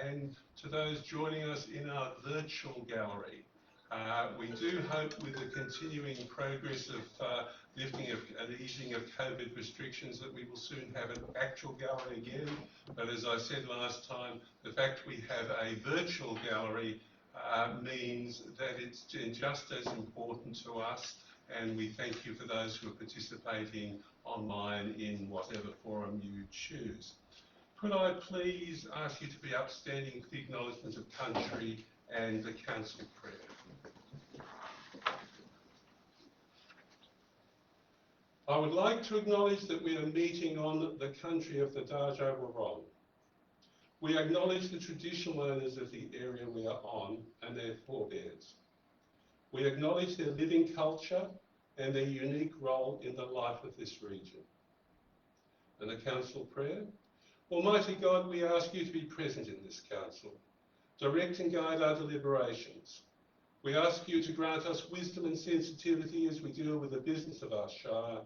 and to those joining us in our virtual gallery. We do hope with the continuing progress of lifting and easing of COVID restrictions that we will soon have an actual gallery again. But as I said last time, the fact we have a virtual gallery means that it's just as important to us, and we thank you for those who are participating online in whatever forum you choose. Could I please ask you to be upstanding for the acknowledgement of country and the council prayer? I would like to acknowledge that we are meeting on the country of the Dharja Wurrung. We acknowledge the traditional owners of the area we are on and their forebears. We acknowledge their living culture and their unique role in the life of this region. And the council prayer. Almighty God, we ask you to be present in this council. Direct and guide our deliberations. We ask you to grant us wisdom and sensitivity as we deal with the business of our Shire.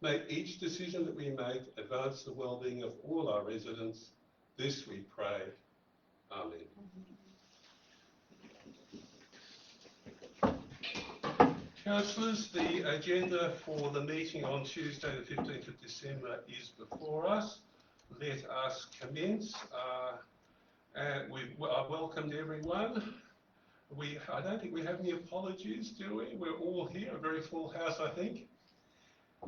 May each decision that we make advance the well-being of all our residents. This we pray. Amen. Councillors, the agenda for the meeting on Tuesday the 15th of December is before us. Let us commence. We've welcomed everyone. I don't think we have any apologies, do we? We're all here, a very full house, I think.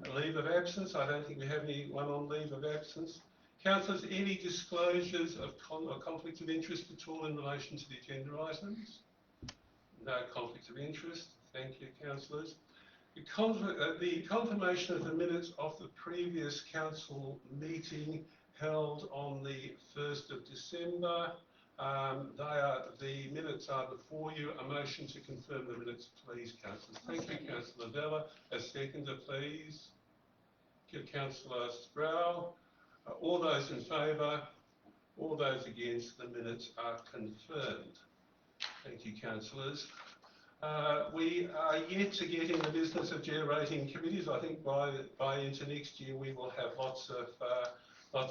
A leave of absence, I don't think we have anyone on leave of absence. Councillors, any disclosures of conflicts of interest at all in relation to the agenda items? No conflicts of interest. Thank you, councillors. The confirmation of the minutes of the previous council meeting held on the 1st of December. The minutes are before you. A motion to confirm the minutes, please, councillors. Thank you, Councillor Vella. A seconder, please. Give Councillor Sproul. All those in favour? All those against? The minutes are confirmed. Thank you, councillors. We are yet to get in the business of generating committees. I think by into next year we will have lots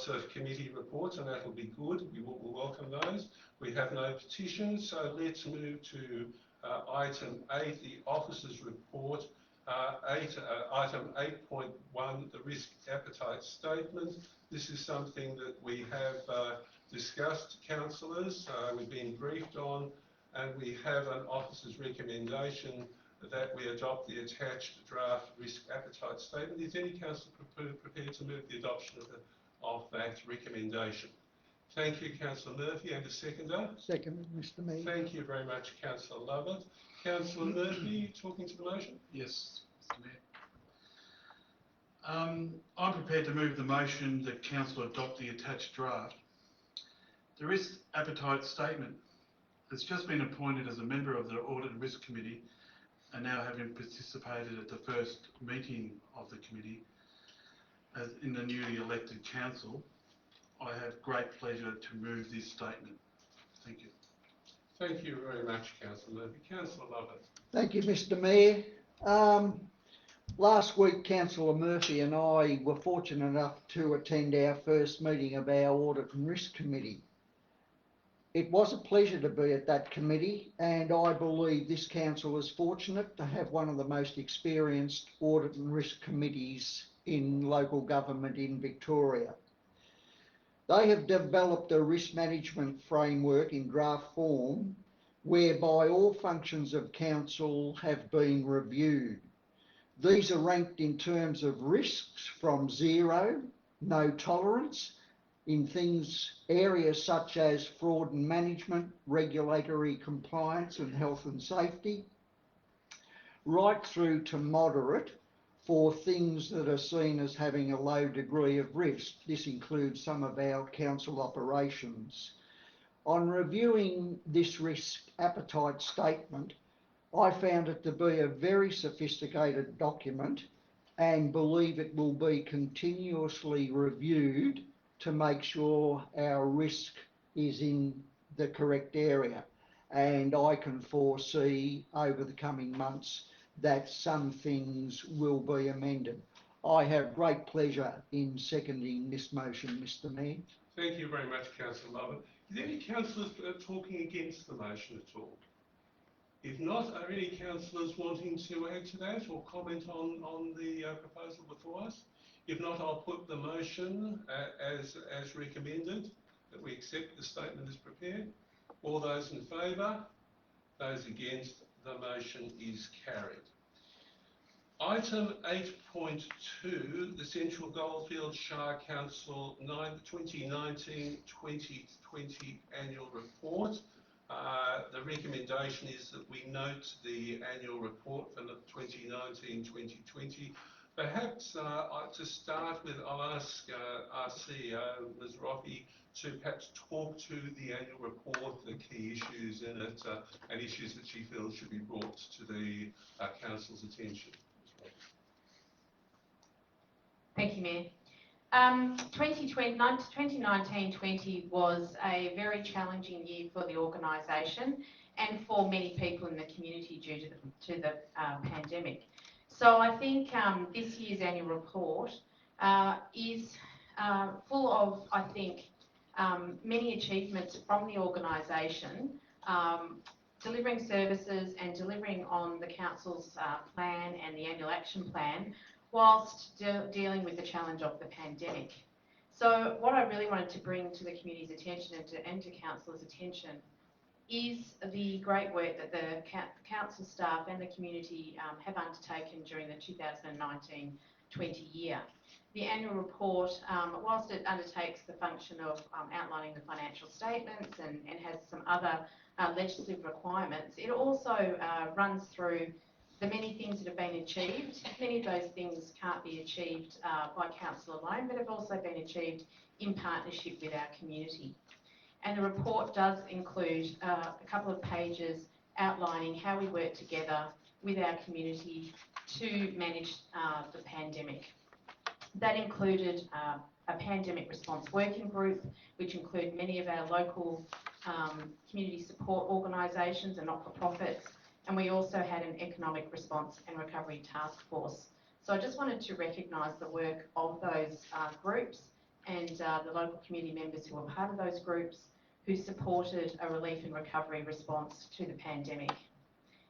of committee reports, and that will be good. We will welcome those. We have no petitions, so let's move to item 8, the officers' report. Item 8.1, the risk appetite statement. This is something that we have discussed, councillors. We've been briefed on, and we have an officer's recommendation that we adopt the attached draft risk appetite statement. Is any councillor prepared to move the adoption of that recommendation? Thank you, Councillor Murphy. And a seconder? Second, Mr. Mayor. Thank you very much, Councillor Lovett. Councillor Murphy, talking to the motion? Yes, Mr. Mayor. I'm prepared to move the motion that Council adopt the attached draft. The risk appetite statement has just been appointed as a member of the Audit and Risk Committee, and now having participated at the first meeting of the committee as in the newly elected council, I have great pleasure to move this statement. Thank you. Thank you very much, Councillor Murphy. Councillor Lovett. Thank you, Mr. Mayor. Last week, Councillor Murphy and I were fortunate enough to attend our first meeting of our Audit and Risk Committee. It was a pleasure to be at that committee, and I believe this council is fortunate to have one of the most experienced audit and risk committees in local government in Victoria. They have developed a risk management framework in draft form whereby all functions of council have been reviewed. These are ranked in terms of risks from 0, no tolerance, in areas such as fraud and management, regulatory compliance and health and safety, right through to moderate for things that are seen as having a low degree of risk. This includes some of our council operations. On reviewing this risk appetite statement, I found it to be a very sophisticated document and believe it will be continuously reviewed to make sure our risk is in the correct area. And I can foresee over the coming months that some things will be amended. I have great pleasure in seconding this motion, Mr. Mayor. Thank you very much, Councillor Lovett. Is there any councillors talking against the motion at all? If not, are any councillors wanting to add to that or comment on the proposal before us? If not, I'll put the motion as recommended, that we accept the statement as prepared. All those in favour? Those against? The motion is carried. Item 8.2, the Central Goldfields Shire Council 2019-2020 Annual Report. The recommendation is that we note the annual report for 2019-2020. Perhaps to start with, I'll ask our CEO, Ms. Roffey, to perhaps talk to the annual report, the key issues in it, and issues that she feels should be brought to the Council's attention. Thank you, Mayor. 2019-20 was a very challenging year for the organisation and for many people in the community due to the pandemic. So I think this year's annual report is full of, I think, many achievements from the organisation, delivering services and delivering on the Council's plan and the annual action plan, whilst dealing with the challenge of the pandemic. So what I really wanted to bring to the community's attention and to Council's attention is the great work that the Council staff and the community have undertaken during the 2019-20 year. The annual report, whilst it undertakes the function of outlining the financial statements and has some other legislative requirements, it also runs through the many things that have been achieved. Many of those things can't be achieved by Council alone, but have also been achieved in partnership with our community. And the report does include a couple of pages outlining how we work together with our community to manage the pandemic. That included a pandemic response working group, which include many of our local community support organisations and not-for-profits, and we also had an economic response and recovery task force. So I just wanted to recognise the work of those groups and the local community members who were part of those groups who supported a relief and recovery response to the pandemic.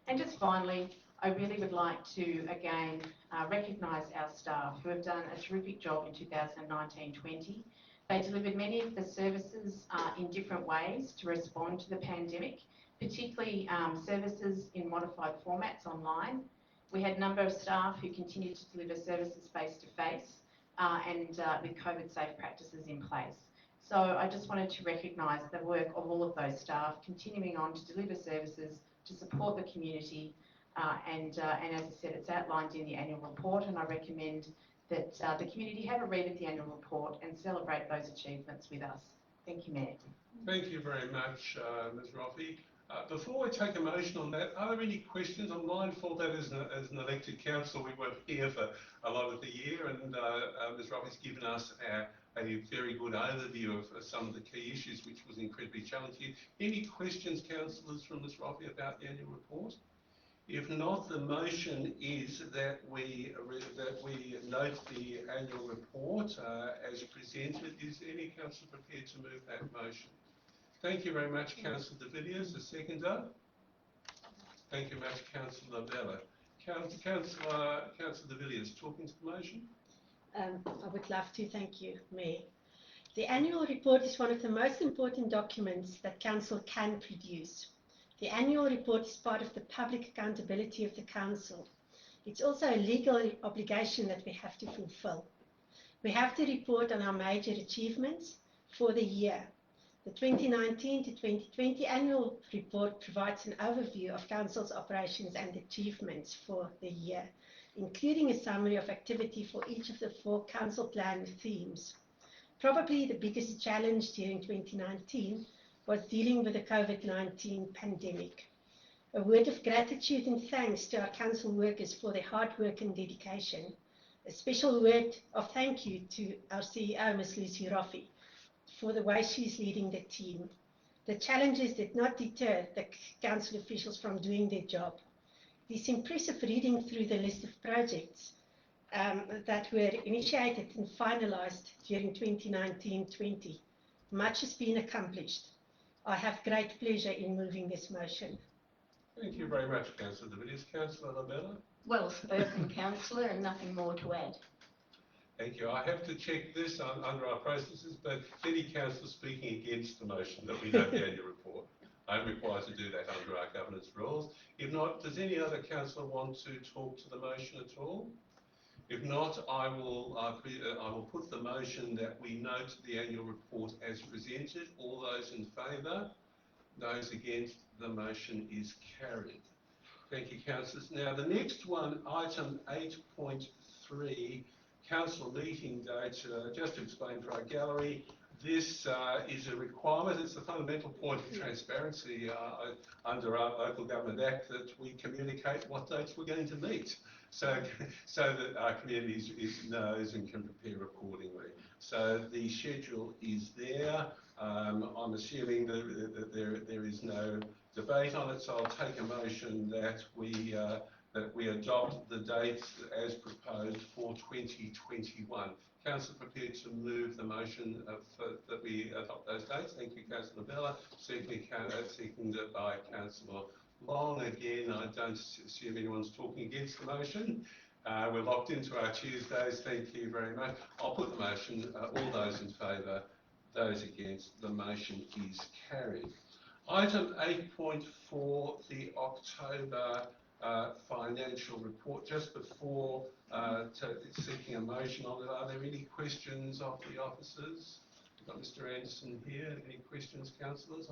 And just finally, I really would like to again recognise our staff who have done a terrific job in 2019-20. They delivered many of the services in different ways to respond to the pandemic, particularly services in modified formats online. We had a number of staff who continued to deliver services face-to-face and with COVID-safe practices in place. So I just wanted to recognise the work of all of those staff continuing on to deliver services to support the community and as I said, it's outlined in the annual report, and I recommend that the community have a read of the annual report and celebrate those achievements with us. Thank you, Mayor. Thank you very much, Ms. Roffey. Before we take a motion on that, are there any questions? I'm mindful that as an elected council, we weren't here for a lot of the year, and Ms. Roffey's given us a very good overview of some of the key issues, which was incredibly challenging. Any questions, councillors, from Ms. Roffey about the annual report? If not, the motion is that we note the annual report as presented. Is any councillor prepared to move that motion? Thank you very much, Councillor De Villiers, the seconder. Thank you very much, Councillor Vella. Councillor De Villiers, talking to the motion? I would love to, thank you, Mayor. The annual report is one of the most important documents that Council can produce. The annual report is part of the public accountability of the Council. It's also a legal obligation that we have to fulfil. We have to report on our major achievements for the year. The 2019 to 2020 annual report provides an overview of Council's operations and achievements for the year, including a summary of activity for each of the 4 Council planned themes. Probably the biggest challenge during 2019 was dealing with the COVID-19 pandemic. A word of gratitude and thanks to our Council workers for their hard work and dedication. A special word of thank you to our CEO, Ms. Lucy Roffey, for the way she's leading the team. The challenges did not deter the Council officials from doing their job. It's impressive reading through the list of projects that were initiated and finalised during 2019-20. Much has been accomplished. I have great pleasure in moving this motion. Thank you very much, Councillor De Villiers. Councillor Labella? Well spoken, councillor, and nothing more to add. Thank you. I have to check this under our processes, but any councillor speaking against the motion that we note the annual report. I'm required to do that under our governance rules. If not, does any other councillor want to talk to the motion at all? If not, I will put the motion that we note the annual report as presented. All those in favour? Those against? The motion is carried. Thank you, councillors. Now, the next one, item 8.3, council meeting date. Just to explain for our gallery, this is a requirement. It's a fundamental point of transparency under our Local Government Act that we communicate what dates we're going to meet, so that our community knows and can prepare accordingly. So the schedule is there. I'm assuming that there is no debate on it, so I'll take a motion that we adopt the dates as proposed for 2021. Councillor prepared to move the motion that we adopt those dates. Thank you, Councillor Bella. Seconded by Councillor Long. Again, I don't assume anyone's talking against the motion. We're locked into our Tuesdays. Thank you very much. I'll put the motion. All those in favour, those against, the motion is carried. Item 8.4, the October financial report. Just before seeking a motion on it, are there any questions of the officers? We've got Mr. Anderson here. Any questions, councillors,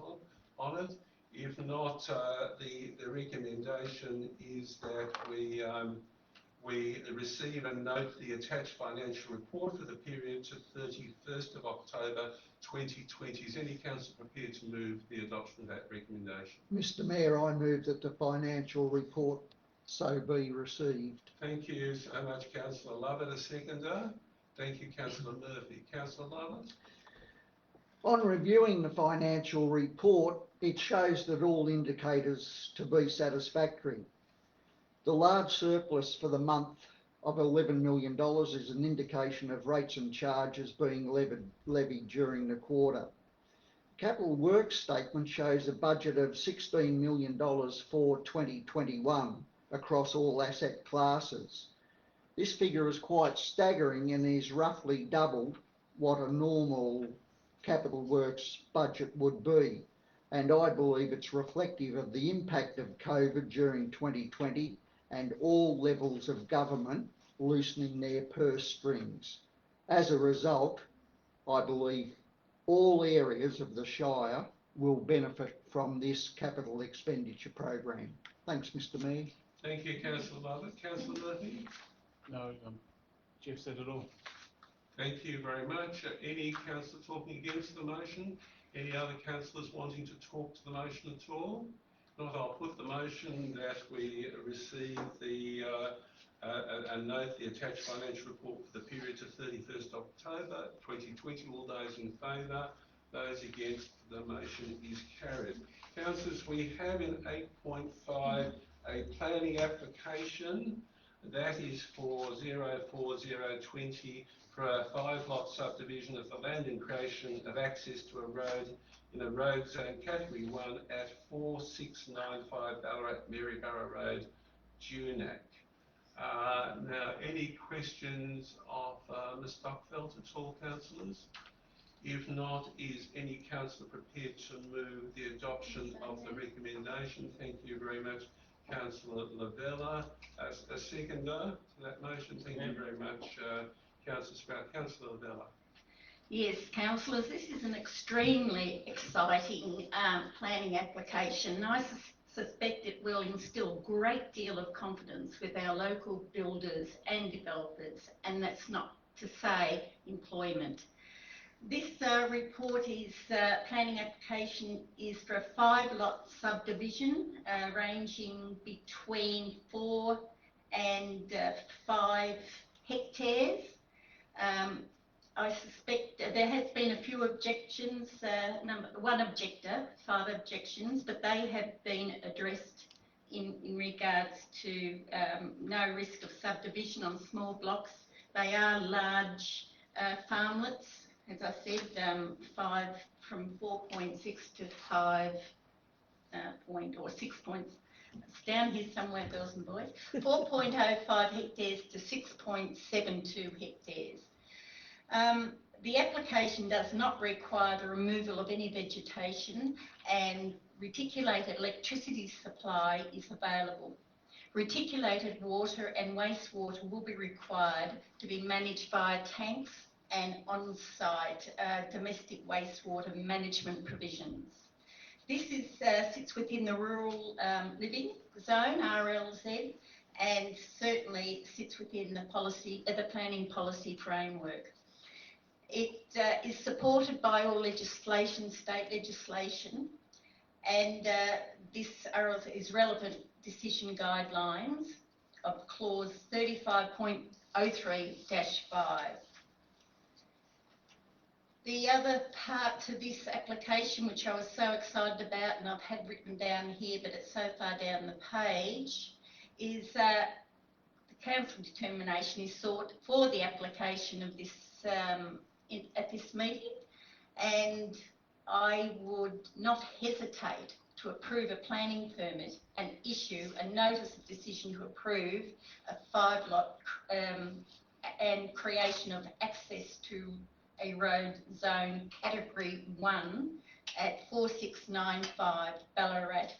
on it? If not, the recommendation is that we receive and note the attached financial report for the period to 31st of October 2020. Is any councillor prepared to move the adoption of that recommendation? Mr Mayor, I move that the financial report so be received. Thank you so much, Councillor Lovett. A seconder. Thank you, Councillor Murphy. Councillor Lovett? On reviewing the financial report, it shows that all indicators to be satisfactory. The large surplus for the month of $11 million is an indication of rates and charges being levied during the quarter. Capital Works statement shows a budget of $16 million for 2021 across all asset classes. This figure is quite staggering and is roughly double what a normal Capital Works budget would be. And I believe it's reflective of the impact of COVID during 2020 and all levels of government loosening their purse strings. As a result, I believe all areas of the Shire will benefit from this capital expenditure program. Thanks, Mr Mayor. Thank you, Councillor Lovett. Councillor Murphy? No, Jeff said it all. Thank you very much. Any councillor talking against the motion? Any other councillors wanting to talk to the motion at all? If not, I'll put the motion that we receive and note the attached financial report for the period to 31st October 2020. All those in favour, those against, the motion is carried. Councillors, we have in 8.5 a planning application. That is for 04020 for a 5-lot subdivision of the land and creation of access to a road in a road zone category 1 at 4695 Ballarat Maryborough Road, Junak. Now, any questions of Ms Stockfeld at all, councillors? If not, is any councillor prepared to move the adoption of the recommendation? Thank you very much, Councillor Lavella. A seconder to that motion? Thank you very much, Councillor Sprout. Councillor Lavella. Yes, councillors, this is an extremely exciting planning application. I suspect it will instill a great deal of confidence with our local builders and developers, and that's not to say employment. This report is, planning application is for a 5-lot subdivision ranging between 4 and 5 hectares. I suspect there has been a few objections, one objector, 5 objections, but they have been addressed in regards to no risk of subdivision on small blocks. They are large farmlets, as I said, 5 from 4.6 to 5 or 6 points. It's down here somewhere, girls and boys. 4.05 hectares to 6.72 hectares. The application does not require the removal of any vegetation, and reticulated electricity supply is available. Reticulated water and wastewater will be required to be managed via tanks and on-site domestic wastewater management provisions. This sits within the rural living zone, RLZ, and certainly sits within the planning policy framework. It is supported by all legislation, state legislation, and this is relevant decision guidelines of clause 35.03-5. The other part to this application, which I was so excited about and I've had written down here, but it's so far down the page, is the council determination is sought for the application of this at this meeting, and I would not hesitate to approve a planning permit and issue a notice of decision to approve a 5-lot and creation of access to a road zone category 1 at 4695 Ballarat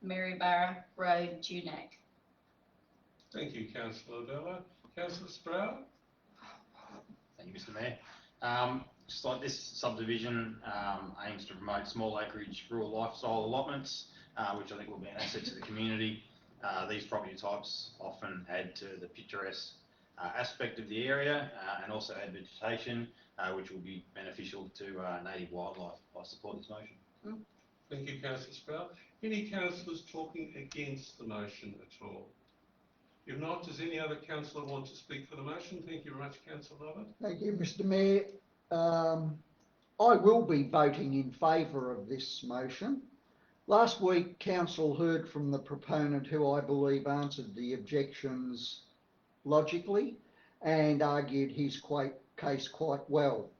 Maryborough Road, Junak. Thank you, Councillor Bella. Councillor Sprout? Thank you, Mr. Mayor. Just like this subdivision aims to promote small acreage rural lifestyle allotments, which I think will be an asset to the community. These property types often add to the picturesque aspect of the area and also add vegetation, which will be beneficial to native wildlife. I support this motion. Thank you, Councillor Sprout. Any councillors talking against the motion at all? If not, does any other councillor want to speak for the motion? Thank you very much, Councillor Lovett. Thank you, Mr. Mayor. I will be voting in favour of this motion. Last week, Council heard from the proponent, who I believe answered the objections logically and argued his case quite well.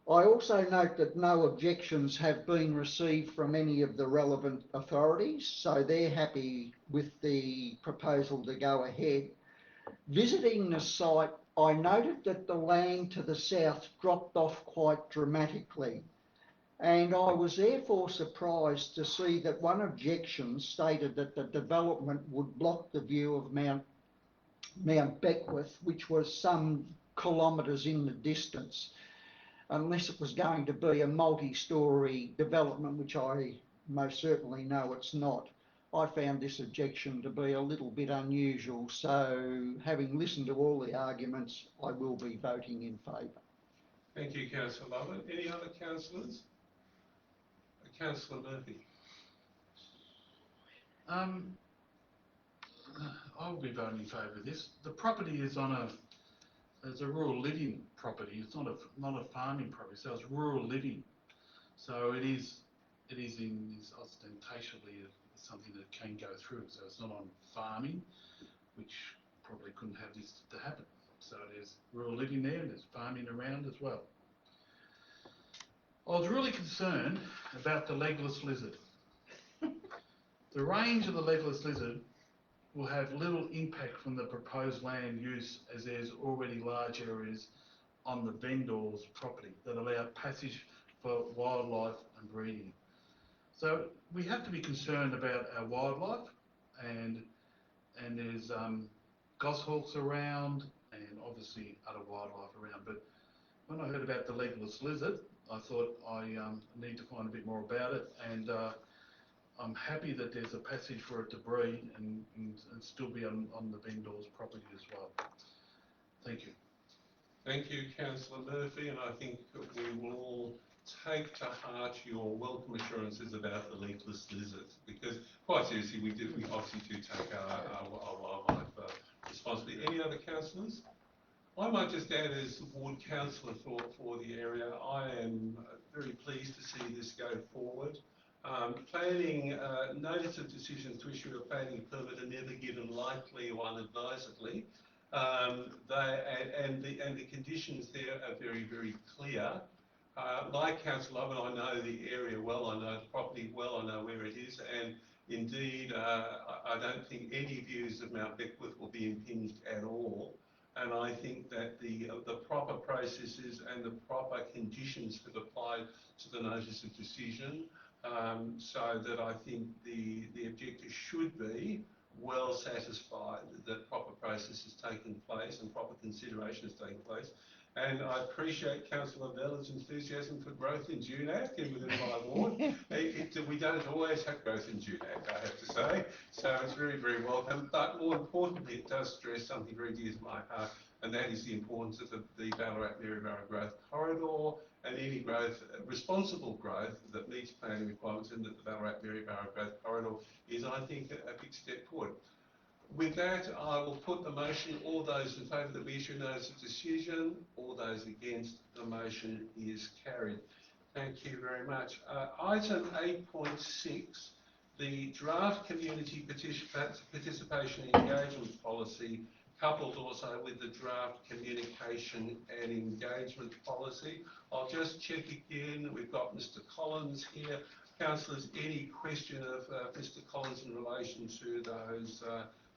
I also note that no objections have been received from any of the relevant authorities, so they're happy with the proposal to go ahead. Visiting the site, I noted that the land to the south dropped off quite dramatically, and I was therefore surprised to see that one objection stated that the development would block the view of Mount Beckwith, which was some kilometres in the distance, unless it was going to be a multi-storey development, which I most certainly know it's not. I found this objection to be a little bit unusual, so having listened to all the arguments, I will be voting in favour. Thank you, Councillor Lovett. Any other councillors? Councillor Murphy. I'll be voting in favour of this. The property is on it's a rural living property. It's not a farming property, so it's rural living. So it is ostentatiously something that can go through. So it's not on farming, which probably couldn't have this to happen. So there's rural living there, and there's farming around as well. I was really concerned about the legless lizard. The range of the legless lizard will have little impact from the proposed land use, as there's already large areas on the vendor's property that allow passage for wildlife and breeding. So we have to be concerned about our wildlife, and there's goshawks around and obviously other wildlife around. But when I heard about the legless lizard, I thought I need to find a bit more about it, and I'm happy that there's a passage for it to breed and still be on the vendor's property as well. Thank you. Thank you, Councillor Murphy, and I think we will all take to heart your welcome assurances about the legless lizards, because quite seriously, we obviously do take our wildlife responsibility. Any other councillors? I might just add, as ward councillor for the area, I am very pleased to see this go forward. Planning notice of decisions to issue a planning permit are never given lightly or unadvisedly. And the conditions there are very, very clear. Like Councillor Lovett, I know the area well, I know the property well, I know where it is, and indeed, I don't think any views of Mount Beckwith will be impinged at all. And I think that the proper processes and the proper conditions have applied to the notice of decision, so that I think the objector should be well satisfied that proper process has taken place and proper consideration has taken place. And I appreciate Councillor Vella's enthusiasm for growth in Junac and within my ward. We don't always have growth in Junac, I have to say, so it's very, very welcome. But more importantly, it does stress something very dear to my heart, and that is the importance of the Ballarat-Maryborough Growth Corridor and any growth, responsible growth that meets planning requirements, and that the Ballarat-Maryborough Growth Corridor is, I think, a big step forward. With that, I will put the motion. All those in favour that we issue notice of decision, all those against, the motion is carried. Thank you very much. Item 8.6, the draft community participation and engagement policy, coupled also with the draft communication and engagement policy. I'll just check again. We've got Mr. Collins here. Councillors, any question of Mr. Collins in relation to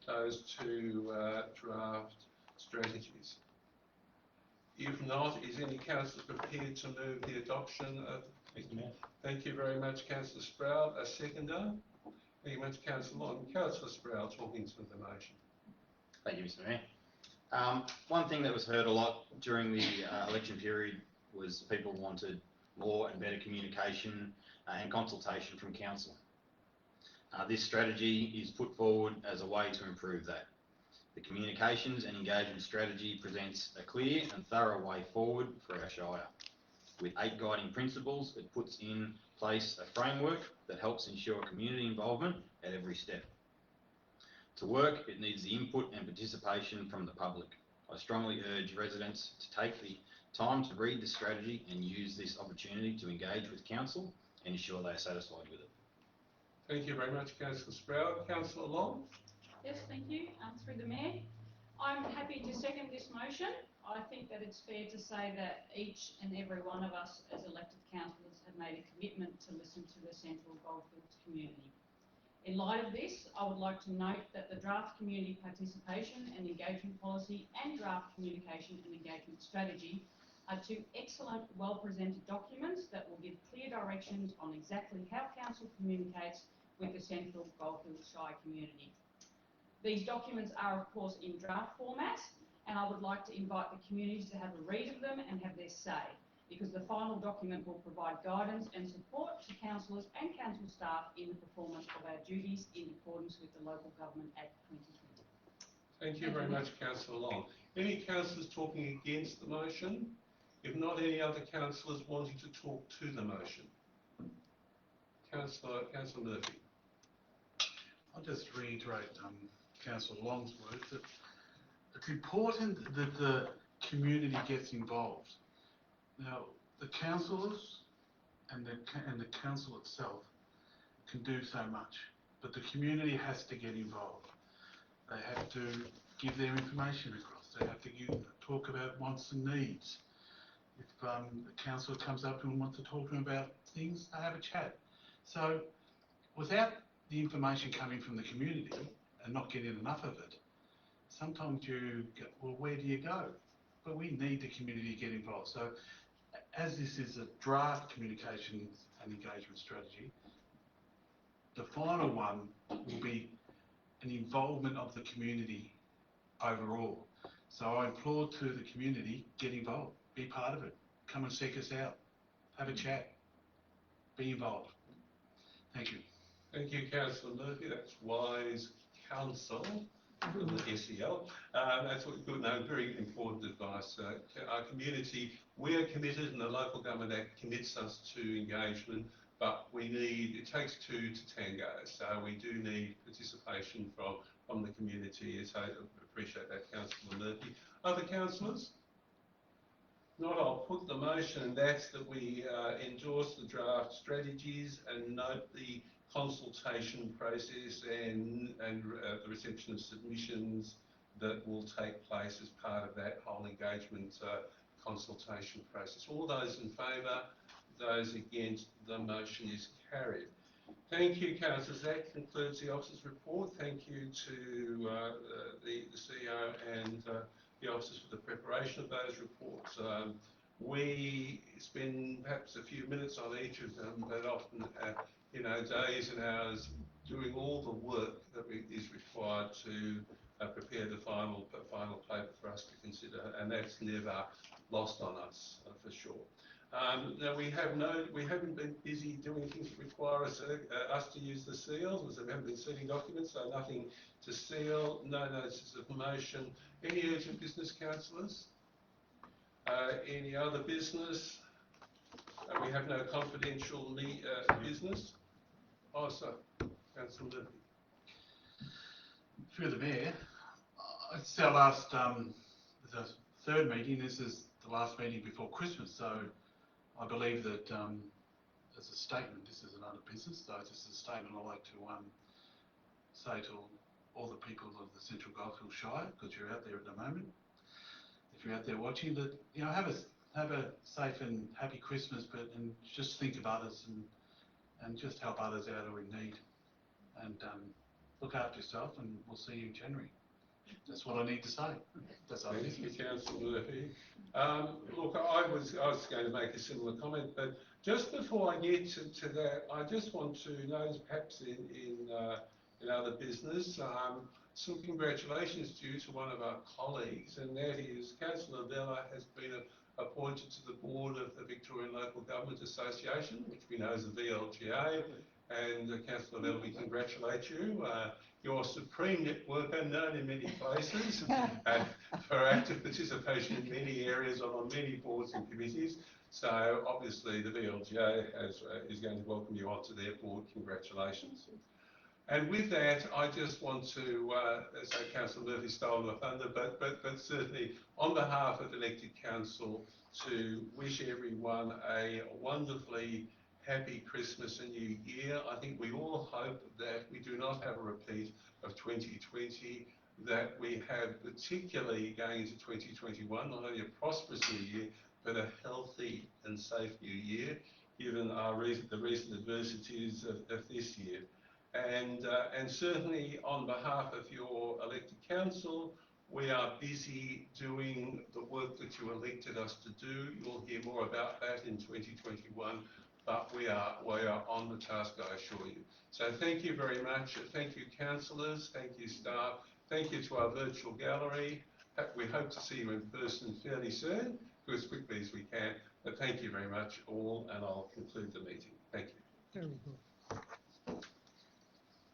those two draft strategies? If not, is any councillor prepared to move the adoption of? Thank you very much, Councillor Sproul. A seconder? Thank you very much, Councillor Long. Councillor Sproul talking to the motion. Thank you, Mr. Mayor. One thing that was heard a lot during the election period was people wanted more and better communication and consultation from council. This strategy is put forward as a way to improve that. The communications and engagement strategy presents a clear and thorough way forward for our Shire. With 8 guiding principles, it puts in place a framework that helps ensure community involvement at every step. To work, it needs the input and participation from the public. I strongly urge residents to take the time to read the strategy and use this opportunity to engage with council and ensure they are satisfied with it. Thank you very much, Councillor Sproul. Councillor Long? Yes, thank you. Through the Mayor, I'm happy to second this motion. I think that it's fair to say that each and every one of us as elected councillors have made a commitment to listen to the Central Goldfields community. In light of this, I would like to note that the draft community participation and engagement policy and draft communication and engagement strategy are 2 excellent, well-presented documents that will give clear directions on exactly how council communicates with the Central Goldfields Shire community. These documents are, of course, in draft format, and I would like to invite the community to have a read of them and have their say, because the final document will provide guidance and support to councillors and council staff in the performance of our duties in accordance with the Local Government Act 2020. Thank you very much, Councillor Long. Any councillors talking against the motion? If not, any other councillors wanting to talk to the motion? Councillor Murphy. I'll just reiterate Councillor Long's words that it's important that the community gets involved. Now, the councillors and the council itself can do so much, but the community has to get involved. They have to give their information across. They have to talk about wants and needs. If the councillor comes up and wants to talk to them about things, they have a chat. So, without the information coming from the community and not getting enough of it, sometimes you go, well, where do you go? But we need the community to get involved. So, as this is a draft communications and engagement strategy, the final one will be an involvement of the community overall. So I implore to the community, get involved, be part of it, come and seek us out, have a chat, be involved. Thank you. Thank you, Councillor Murphy. That's wise counsel from the SEL. That's what good. No, very important advice. Our community, we are committed, and the Local Government Act commits us to engagement. But it takes 2 to tango. So we do need participation from the community. So I appreciate that, Councillor Murphy. Other councillors? Not, I'll put the motion, and that's that we endorse the draft strategies and note the consultation process and the reception of submissions that will take place as part of that whole engagement consultation process. All those in favour, those against, the motion is carried. Thank you, councillors. That concludes the officer's report. Thank you to the CEO and the officers for the preparation of those reports. We spend perhaps a few minutes on each of them, but often, days and hours doing all the work that is required to prepare the final paper for us to consider, and that's never lost on us, for sure. Now we haven't been busy doing things that require us to use the seals. We haven't been sealing documents, so nothing to seal. No notices of motion. Any urgent business, councillors? Any other business? We have no confidential business. Oh, so, Councillor Murphy. Through the Mayor, it's our last, the third meeting. This is the last meeting before Christmas, so I believe that as a statement, this is another business, so this is a statement I'd like to say to all the people of the Central Goldfields Shire, because you're out there at the moment. If you're out there watching, that have a safe and happy Christmas, and just think of others and just help others out who are in need, and look after yourself, and we'll see you in January. That's what I need to say. That's all. Thank you, Councillor Murphy. Look, I was going to make a similar comment, but just before I get to that, I just want to note, perhaps in other business, some congratulations due to one of our colleagues, and that is Councillor Vella has been appointed to the board of the Victorian Local Government Association, which we know as the VLGA. And Councillor Vella, we congratulate you. You're a supreme networker, known in many places, and for active participation in many areas on many boards and committees. So obviously the VLGA is going to welcome you onto their board. Congratulations. And with that, I just want to say Councillor Murphy stole my thunder, but certainly on behalf of elected council, to wish everyone a wonderfully happy Christmas and New Year. I think we all hope that we do not have a repeat of 2020, that we have, particularly going into 2021, not only a prosperous New Year, but a healthy and safe New Year, given the recent adversities of this year. And certainly on behalf of your elected council, we are busy doing the work that you elected us to do. You'll hear more about that in 2021, but we are on the task, I assure you. So thank you very much. Thank you, councillors. Thank you, staff. Thank you to our virtual gallery. We hope to see you in person fairly soon, as quickly as we can. But thank you very much all, and I'll conclude the meeting. Thank you. Very good.